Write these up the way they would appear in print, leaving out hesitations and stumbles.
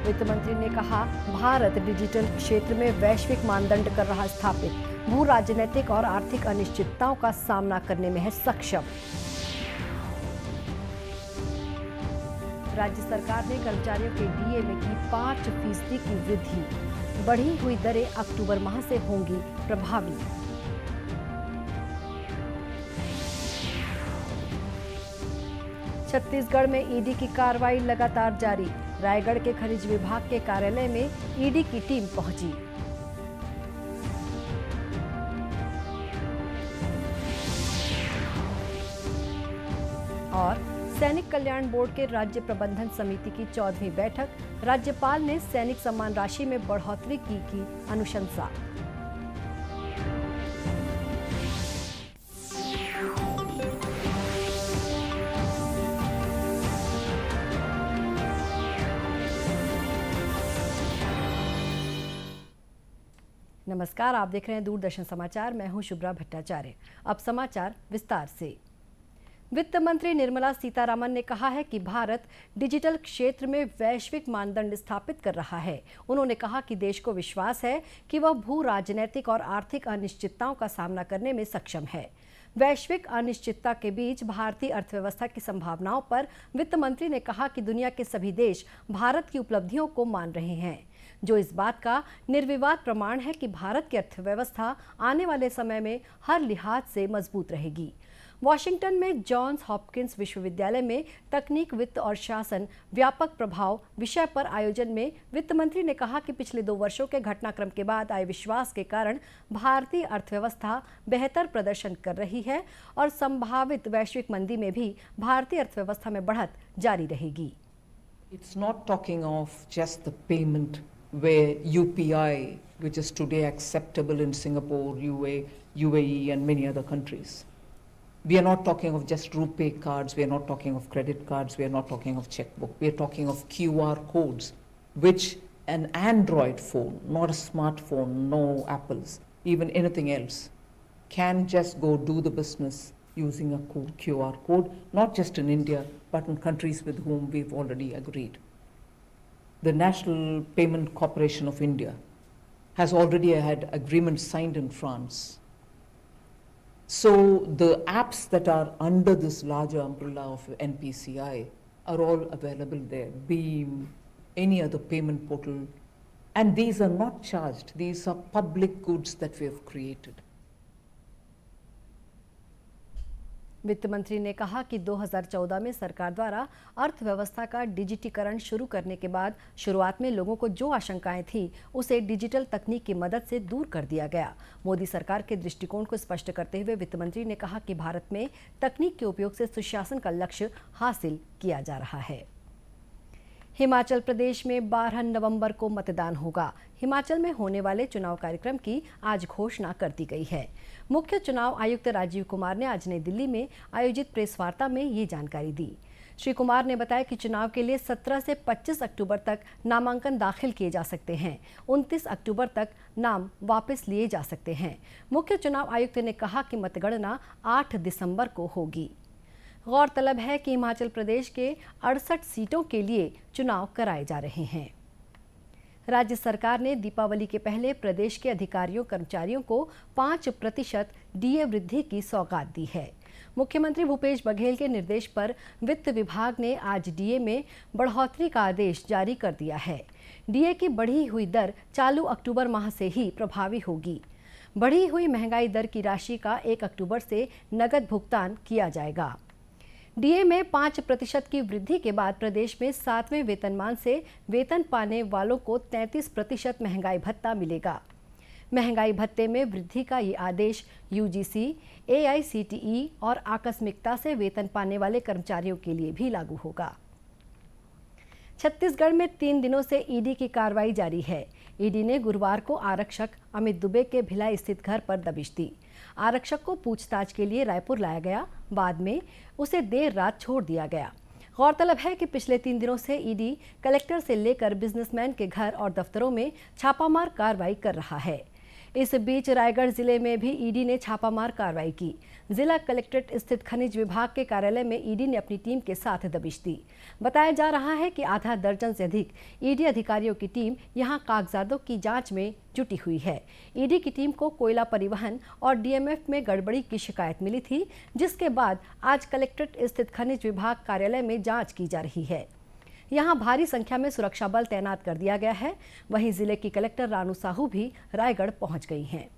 वित्त मंत्री ने कहा, भारत डिजिटल क्षेत्र में वैश्विक मानदंड कर रहा स्थापित, भू राजनीतिक और आर्थिक अनिश्चितताओं का सामना करने में है सक्षम। राज्य सरकार ने कर्मचारियों के डीए में की 5% की वृद्धि, बढ़ी हुई दरें अक्टूबर माह से होंगी प्रभावी। छत्तीसगढ़ में ईडी की कार्रवाई लगातार जारी, रायगढ़ के खनिज विभाग के कार्यालय में ईडी की टीम पहुंची। और सैनिक कल्याण बोर्ड के राज्य प्रबंधन समिति की 14वीं बैठक, राज्यपाल ने सैनिक सम्मान राशि में बढ़ोतरी की अनुशंसा। नमस्कार, आप देख रहे हैं दूरदर्शन समाचार। मैं हूं शुभ्रा भट्टाचार्य। अब समाचार विस्तार से। वित्त मंत्री निर्मला सीतारामन ने कहा है कि भारत डिजिटल क्षेत्र में वैश्विक मानदंड स्थापित कर रहा है। उन्होंने कहा कि देश को विश्वास है कि वह भू राजनीतिक और आर्थिक अनिश्चितताओं का सामना करने में सक्षम है। वैश्विक अनिश्चितता के बीच भारतीय अर्थव्यवस्था की संभावनाओं पर वित्त मंत्री ने कहा कि दुनिया के सभी देश भारत की उपलब्धियों को मान रहे हैं, जो इस बात का निर्विवाद प्रमाण है कि भारत की अर्थव्यवस्था आने वाले समय में हर लिहाज से मजबूत रहेगी। वॉशिंगटन में जॉन्स हॉपकिंस विश्वविद्यालय में तकनीक, वित्त और शासन व्यापक प्रभाव विषय पर आयोजन में वित्त मंत्री ने कहा कि पिछले 2 वर्षों के घटनाक्रम के बाद आए विश्वास के कारण भारतीय अर्थव्यवस्था बेहतर प्रदर्शन कर रही है और संभावित वैश्विक मंदी में भी भारतीय अर्थव्यवस्था में बढ़त जारी रहेगी। It's not talking of just the payment where UPI, which is today acceptable in Singapore, UAE and many other countries. We are not talking of just RuPay cards, we are not talking of credit cards, we are not talking of checkbook, we are talking of QR codes, which an Android phone, not a smartphone, no Apples, even anything else, can just go do the business using a QR code, not just in India, but in countries with whom we've already agreed. The National Payment Corporation of India has already had agreements signed in France. So the apps that are under this larger umbrella of NPCI are all available there, Beam, any other payment portal, and these are not charged. These are public goods that we have created. वित्त मंत्री ने कहा कि 2014 में सरकार द्वारा अर्थव्यवस्था का डिजिटीकरण शुरू करने के बाद शुरुआत में लोगों को जो आशंकाएं थी उसे डिजिटल तकनीक की मदद से दूर कर दिया गया। मोदी सरकार के दृष्टिकोण को स्पष्ट करते हुए वित्त मंत्री ने कहा कि भारत में तकनीक के उपयोग से सुशासन का लक्ष्य हासिल किया जा रहा है। हिमाचल प्रदेश में 12 नवंबर को मतदान होगा। हिमाचल में होने वाले चुनाव कार्यक्रम की आज घोषणा कर दी गई है। मुख्य चुनाव आयुक्त राजीव कुमार ने आज नई दिल्ली में आयोजित प्रेस वार्ता में ये जानकारी दी। श्री कुमार ने बताया कि चुनाव के लिए 17 से 25 अक्टूबर तक नामांकन दाखिल किए जा सकते हैं। 29 अक्टूबर तक नाम वापस लिए जा सकते हैं। मुख्य चुनाव आयुक्त ने कहा कि मतगणना 8 दिसंबर को होगी। गौरतलब है कि हिमाचल प्रदेश के 68 सीटों के लिए चुनाव कराए जा रहे हैं। राज्य सरकार ने दीपावली के पहले प्रदेश के अधिकारियों कर्मचारियों को 5% डीए वृद्धि की सौगात दी है। मुख्यमंत्री भूपेश बघेल के निर्देश पर वित्त विभाग ने आज डीए में बढ़ोतरी का आदेश जारी कर दिया है। डीए की बढ़ी हुई दर चालू अक्टूबर माह से ही प्रभावी होगी। बढ़ी हुई महंगाई दर की राशि का 1 अक्टूबर से नकद भुगतान किया जाएगा। डीए में 5% की वृद्धि के बाद प्रदेश में 7वें वेतनमान से वेतन पाने वालों को 33% महंगाई भत्ता मिलेगा। महंगाई भत्ते में वृद्धि का ये आदेश यूजीसी, एआईसीटीई और आकस्मिकता से वेतन पाने वाले कर्मचारियों के लिए भी लागू होगा। छत्तीसगढ़ में 3 दिनों से ईडी की कार्रवाई जारी है। ईडी ने गुरुवार को आरक्षक अमित दुबे के भिलाई स्थित घर पर दबिश दी। आरक्षक को पूछताछ के लिए रायपुर लाया गया, बाद में उसे देर रात छोड़ दिया गया। गौरतलब है कि पिछले 3 दिनों से ईडी कलेक्टर से लेकर बिजनेसमैन के घर और दफ्तरों में छापामार कार्रवाई कर रहा है। इस बीच रायगढ़ जिले में भी ईडी ने छापामार कार्रवाई की। जिला कलेक्ट्रेट स्थित खनिज विभाग के कार्यालय में ईडी ने अपनी टीम के साथ दबिश दी। बताया जा रहा है कि आधा दर्जन से अधिक ईडी अधिकारियों की टीम यहां कागजातों की जांच में जुटी हुई है। ईडी की टीम को कोयला परिवहन और डीएमएफ में गड़बड़ी की शिकायत मिली थी, जिसके बाद आज कलेक्ट्रेट स्थित खनिज विभाग कार्यालय में जांच की जा रही है। यहां भारी संख्या में सुरक्षा बल तैनात कर दिया गया है। वहीं जिले की कलेक्टर रानू साहू भी रायगढ़ पहुंच गई हैं।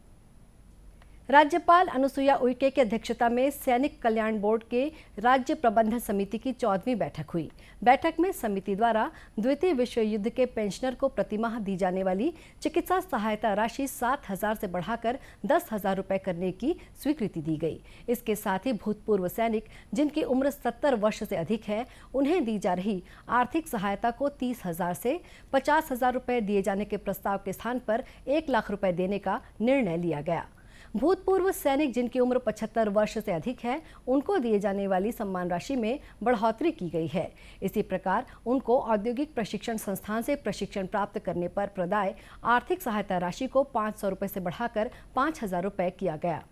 राज्यपाल अनुसुईया उइके की अध्यक्षता में सैनिक कल्याण बोर्ड के राज्य प्रबंधन समिति की 14वीं बैठक हुई। बैठक में समिति द्वारा द्वितीय विश्व युद्ध के पेंशनर को प्रतिमाह दी जाने वाली चिकित्सा सहायता राशि 7,000 से बढ़ाकर 10,000 रुपए करने की स्वीकृति दी गई। इसके साथ ही भूतपूर्व सैनिक जिनकी उम्र 70 वर्ष से अधिक है, उन्हें दी जा रही आर्थिक सहायता को 30,000 से 50,000 रुपए दिए जाने के प्रस्ताव के स्थान पर 1 लाख रुपए देने का निर्णय लिया गया। भूतपूर्व सैनिक जिनकी उम्र 75 वर्ष से अधिक है, उनको दिए जाने वाली सम्मान राशि में बढ़ोतरी की गई है। इसी प्रकार उनको औद्योगिक प्रशिक्षण संस्थान से प्रशिक्षण प्राप्त करने पर प्रदाय आर्थिक सहायता राशि को 500 रुपये से बढ़ाकर 5,000 रुपये किया गया।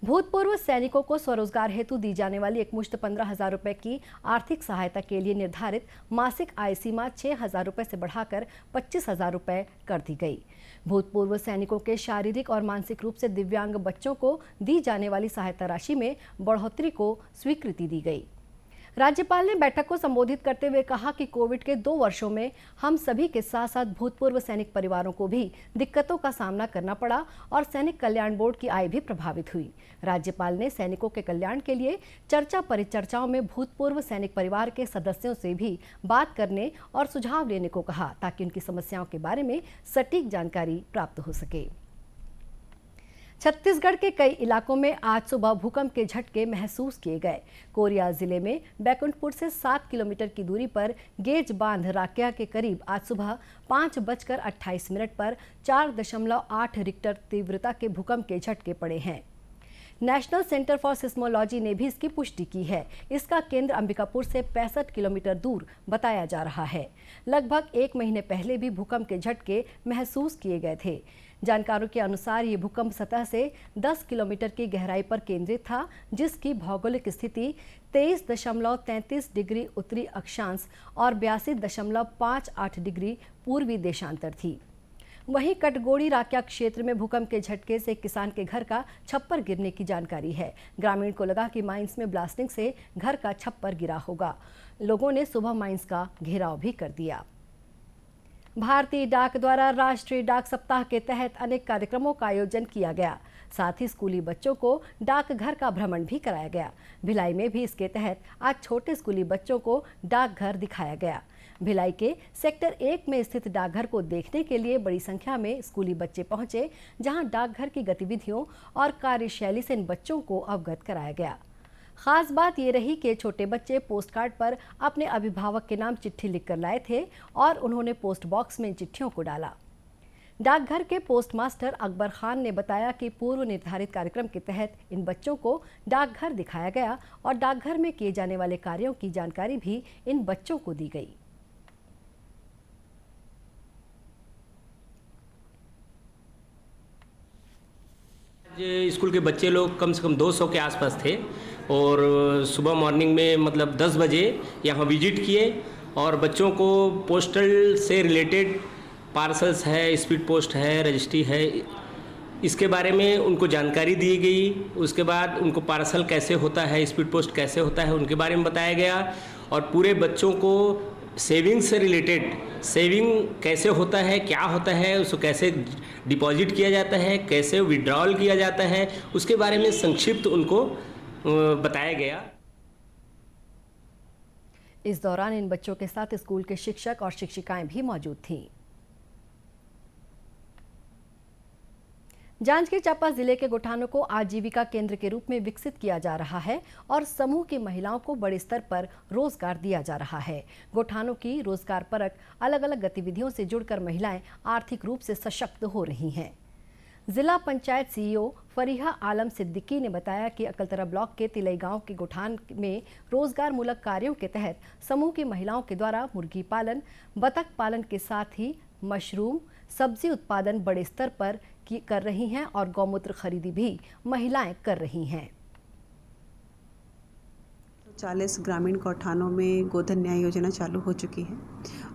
भूतपूर्व सैनिकों को स्वरोजगार हेतु दी जाने वाली एकमुश्त 15,000 रुपये की आर्थिक सहायता के लिए निर्धारित मासिक आय सीमा 6,000 रुपये से बढ़ाकर 25,000 रुपये कर दी गई। भूतपूर्व सैनिकों के शारीरिक और मानसिक रूप से दिव्यांग बच्चों को दी जाने वाली सहायता राशि में बढ़ोतरी को स्वीकृति दी गई। राज्यपाल ने बैठक को संबोधित करते हुए कहा कि कोविड के 2 वर्षों में हम सभी के साथ साथ भूतपूर्व सैनिक परिवारों को भी दिक्कतों का सामना करना पड़ा और सैनिक कल्याण बोर्ड की आय भी प्रभावित हुई। राज्यपाल ने सैनिकों के कल्याण के लिए चर्चा परिचर्चाओं में भूतपूर्व सैनिक परिवार के सदस्यों से भी बात करने और सुझाव लेने को कहा, ताकि उनकी समस्याओं के बारे में सटीक जानकारी प्राप्त हो सके। छत्तीसगढ़ के कई इलाकों में आज सुबह भूकंप के झटके महसूस किए गए। कोरिया जिले में बैकुंठपुर से 7 किलोमीटर की दूरी पर गेज बांध राकिया के करीब आज सुबह 5:28 पर 4.8 रिक्टर तीव्रता के भूकंप के झटके पड़े हैं। नेशनल सेंटर फॉर सिस्मोलॉजी ने भी इसकी पुष्टि की है। इसका केंद्र अंबिकापुर से 65 किलोमीटर दूर बताया जा रहा है। लगभग 1 महीने पहले भी भूकंप के झटके महसूस किए गए थे। जानकारों के अनुसार ये भूकंप सतह से 10 किलोमीटर की गहराई पर केंद्रित था, जिसकी भौगोलिक स्थिति 23.33 डिग्री उत्तरी अक्षांश और 82.58 डिग्री पूर्वी देशांतर थी। वहीं कटगोड़ी राकिया क्षेत्र में भूकंप के झटके से किसान के घर का छप्पर गिरने की जानकारी है। ग्रामीण को लगा कि माइंस में ब्लास्टिंग से घर का छप्पर गिरा होगा। लोगों ने सुबह माइंस का घेराव भी कर दिया। भारतीय डाक द्वारा राष्ट्रीय डाक सप्ताह के तहत अनेक कार्यक्रमों का आयोजन किया गया। साथ ही स्कूली बच्चों को डाकघर का भ्रमण भी कराया गया। भिलाई में भी इसके तहत आज छोटे स्कूली बच्चों को डाकघर दिखाया गया। भिलाई के सेक्टर 1 में स्थित डाकघर को देखने के लिए बड़ी संख्या में स्कूली बच्चे पहुंचे, जहां डाकघर की गतिविधियों और कार्यशैली से इन बच्चों को अवगत कराया गया। खास बात ये रही कि छोटे बच्चे पोस्ट कार्ड पर अपने अभिभावक के नाम चिट्ठी लिखकर लाए थे और उन्होंने पोस्ट बॉक्स में इन चिट्ठियों को डाला। डाकघर के पोस्टमास्टर अकबर खान ने बताया कि पूर्व निर्धारित कार्यक्रम के तहत इन बच्चों को डाकघर दिखाया गया और डाकघर में किए जाने वाले कार्यों की जानकारी भी इन बच्चों को दी गई। स्कूल के बच्चे लोग कम से कम 200 के आसपास थे और सुबह मॉर्निंग में मतलब 10 बजे यहाँ विजिट किए और बच्चों को पोस्टल से रिलेटेड पार्सल्स है, स्पीड पोस्ट है, रजिस्ट्री है, इसके बारे में उनको जानकारी दी गई। उसके बाद उनको पार्सल कैसे होता है, स्पीड पोस्ट कैसे होता है, उनके बारे में बताया गया और पूरे बच्चों को सेविंग से रिलेटेड सेविंग कैसे होता है, क्या होता है, उसको कैसे डिपॉजिट किया जाता है, कैसे विड्रॉल किया जाता है, उसके बारे में संक्षिप्त उनको बताया गया। इस दौरान इन बच्चों के साथ स्कूल के शिक्षक और शिक्षिकाएं भी मौजूद थीं। जांजगीर चांपा जिले के गोठानों को आजीविका केंद्र के रूप में विकसित किया जा रहा है और समूह की महिलाओं को बड़े स्तर पर रोजगार दिया जा रहा है। गोठानों की रोजगार परक अलग अलग गतिविधियों से जुड़कर महिलाएं आर्थिक रूप से सशक्त हो रही हैं। जिला पंचायत सीईओ फरीहा आलम सिद्दीकी ने बताया कि अकलतरा ब्लॉक के तिलई गांव के गोठान में रोजगार मूलक कार्यों के तहत समूह की महिलाओं के द्वारा मुर्गी पालन, बतख पालन के साथ ही मशरूम, सब्जी उत्पादन बड़े स्तर पर कर रही हैं और गौमूत्र खरीदी भी महिलाएं कर रही हैं। 40 ग्रामीण गौठानों में गोधन न्याय योजना चालू हो चुकी है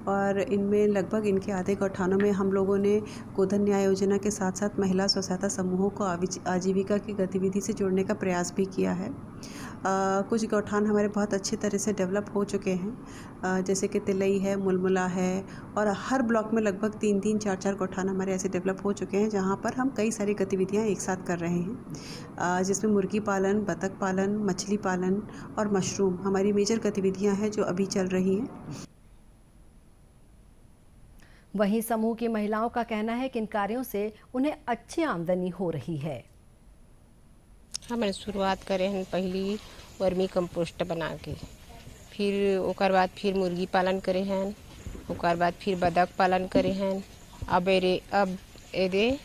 और इनमें लगभग इनके आधे गौठानों में हम लोगों ने गोधन न्याय योजना के साथ साथ महिला स्व सहायता समूहों को आजीविका की गतिविधि से जोड़ने का प्रयास भी किया है। कुछ गौठान हमारे बहुत अच्छी तरह से डेवलप हो चुके हैं, जैसे कि तिलई है, मुलमुला है, और हर ब्लॉक में लगभग 3-3, 4-4 गौठान हमारे ऐसे डेवलप हो चुके हैं जहाँ पर हम कई सारी गतिविधियाँ एक साथ कर रहे हैं, जिसमें मुर्गी पालन, बतख पालन, मछली पालन और मशरूम हमारी मेजर गतिविधियाँ हैं जो अभी चल रही हैं। वहीं समूह की महिलाओं का कहना है कि इन कार्यों से उन्हें अच्छी आमदनी हो रही है। हमने शुरुआत करे हैं पहली वर्मी कंपोस्ट बना के, फिर ओकर बाद फिर मुर्गी पालन करे हैं, ओकर बाद फिर बदक पालन करे हैं। अब एदे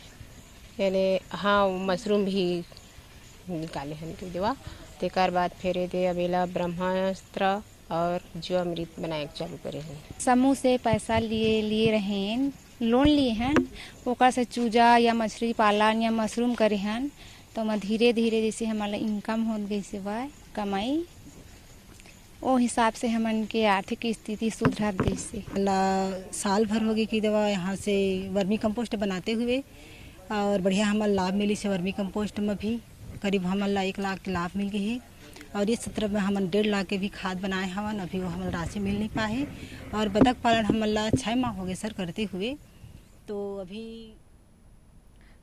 यानी हाँ मशरूम भी निकाले हैं कि देवा, तेकर बाद फिर एदे अबेला ब्रह्मास्त्र और जीवामृत बनाए चालू करे हैं। समूह से पैसा लिए रहे हैं, लोन लिए हैं, ओकर से चूजा या मछली पालन या मशरूम करे हैं, तो मैं धीरे धीरे जैसे हमारा इनकम हो गई से बा कमाई, वो हिसाब से हमन के आर्थिक स्थिति सुधर गई से। साल भर हो गई कि दवा यहाँ से वर्मी कंपोस्ट बनाते हुए, और बढ़िया हमारा लाभ मिली से वर्मी कंपोस्ट में भी करीब हमारा 1 लाख के लाभ मिल गई है। और इस सत्र में हमन 1.5 लाख के भी खाद बनाए हवन, अभी वो हमारा राशि मिल नहीं पाए। और बतख पालन हमारा 6 माह हो गए सर करते हुए, तो अभी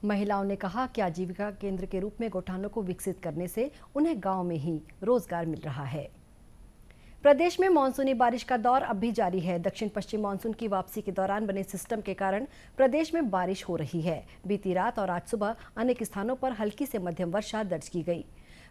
महिलाओं ने कहा कि आजीविका केंद्र के रूप में गौठानों को विकसित करने से उन्हें गांव में ही रोजगार मिल रहा है। प्रदेश में मानसूनी बारिश का दौर अब भी जारी है। दक्षिण पश्चिम मानसून की वापसी के दौरान बने सिस्टम के कारण प्रदेश में बारिश हो रही है। बीती रात और आज सुबह अनेक स्थानों पर हल्की से मध्यम वर्षा दर्ज की गई।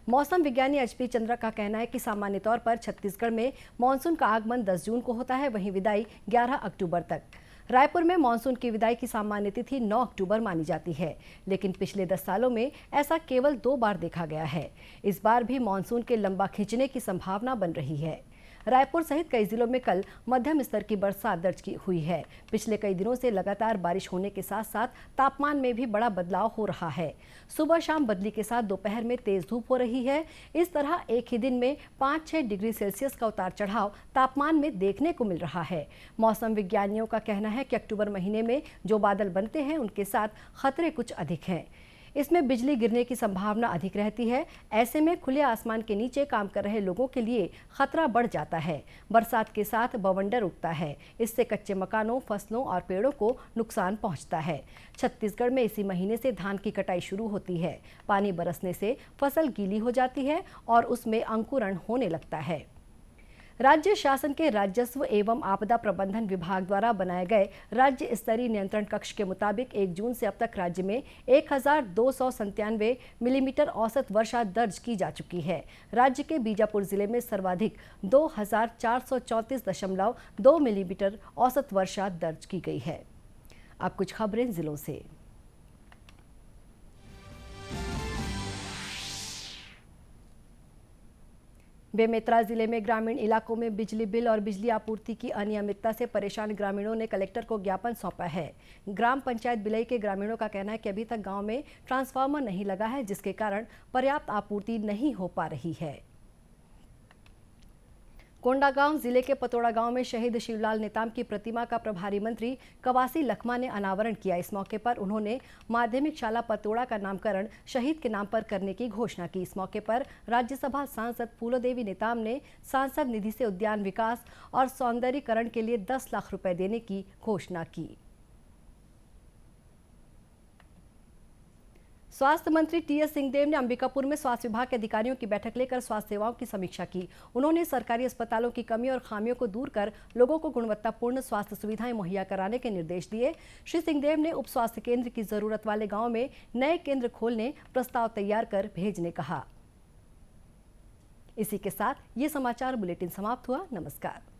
मौसम विज्ञानी एचपी चंद्रा का कहना है कि सामान्य तौर पर छत्तीसगढ़ में मानसून का आगमन 10 जून को होता है, वहीं विदाई 11 अक्टूबर तक। रायपुर में मानसून की विदाई की सामान्य तिथि 9 अक्टूबर मानी जाती है, लेकिन पिछले 10 सालों में ऐसा केवल 2 बार देखा गया है। इस बार भी मानसून के लंबा खिंचने की संभावना बन रही है। रायपुर सहित कई जिलों में कल मध्यम स्तर की बरसात दर्ज की हुई है। पिछले कई दिनों से लगातार बारिश होने के साथ साथ तापमान में भी बड़ा बदलाव हो रहा है। सुबह शाम बदली के साथ दोपहर में तेज धूप हो रही है। इस तरह एक ही दिन में 5-6 डिग्री सेल्सियस का उतार चढ़ाव तापमान में देखने को मिल रहा है। मौसम विज्ञानियों का कहना है कि अक्टूबर महीने में जो बादल बनते हैं उनके साथ खतरे कुछ अधिक हैं। इसमें बिजली गिरने की संभावना अधिक रहती है। ऐसे में खुले आसमान के नीचे काम कर रहे लोगों के लिए खतरा बढ़ जाता है। बरसात के साथ बवंडर उगता है, इससे कच्चे मकानों, फसलों और पेड़ों को नुकसान पहुंचता है। छत्तीसगढ़ में इसी महीने से धान की कटाई शुरू होती है। पानी बरसने से फसल गीली हो जाती है और उसमें अंकुरण होने लगता है। राज्य शासन के राजस्व एवं आपदा प्रबंधन विभाग द्वारा बनाए गए राज्य स्तरीय नियंत्रण कक्ष के मुताबिक 1 जून से अब तक राज्य में 1297 मिलीमीटर औसत वर्षा दर्ज की जा चुकी है। राज्य के बीजापुर जिले में सर्वाधिक 2434.2 मिलीमीटर औसत वर्षा दर्ज की गई है। अब कुछ खबरें जिलों से। बेमेतरा जिले में ग्रामीण इलाकों में बिजली बिल और बिजली आपूर्ति की अनियमितता से परेशान ग्रामीणों ने कलेक्टर को ज्ञापन सौंपा है। ग्राम पंचायत बिलई के ग्रामीणों का कहना है कि अभी तक गांव में ट्रांसफार्मर नहीं लगा है, जिसके कारण पर्याप्त आपूर्ति नहीं हो पा रही है। कोंडागांव जिले के पतोड़ा गांव में शहीद शिवलाल नेताम की प्रतिमा का प्रभारी मंत्री कवासी लखमा ने अनावरण किया। इस मौके पर उन्होंने माध्यमिक शाला पतोड़ा का नामकरण शहीद के नाम पर करने की घोषणा की। इस मौके पर राज्यसभा सांसद फूलोदेवी नेताम ने सांसद निधि से उद्यान विकास और सौंदर्यीकरण के लिए 10 लाख रुपए देने की घोषणा की। स्वास्थ्य मंत्री टीएस सिंहदेव ने अंबिकापुर में स्वास्थ्य विभाग के अधिकारियों की बैठक लेकर स्वास्थ्य सेवाओं की समीक्षा की। उन्होंने सरकारी अस्पतालों की कमी और खामियों को दूर कर लोगों को गुणवत्तापूर्ण स्वास्थ्य सुविधाएं मुहैया कराने के निर्देश दिए। श्री सिंहदेव ने उप स्वास्थ्य केंद्र की जरूरत वाले गांव में नए केंद्र खोलने प्रस्ताव तैयार कर भेजने कहा। इसी के साथ ये समाचार बुलेटिन समाप्त हुआ। नमस्कार।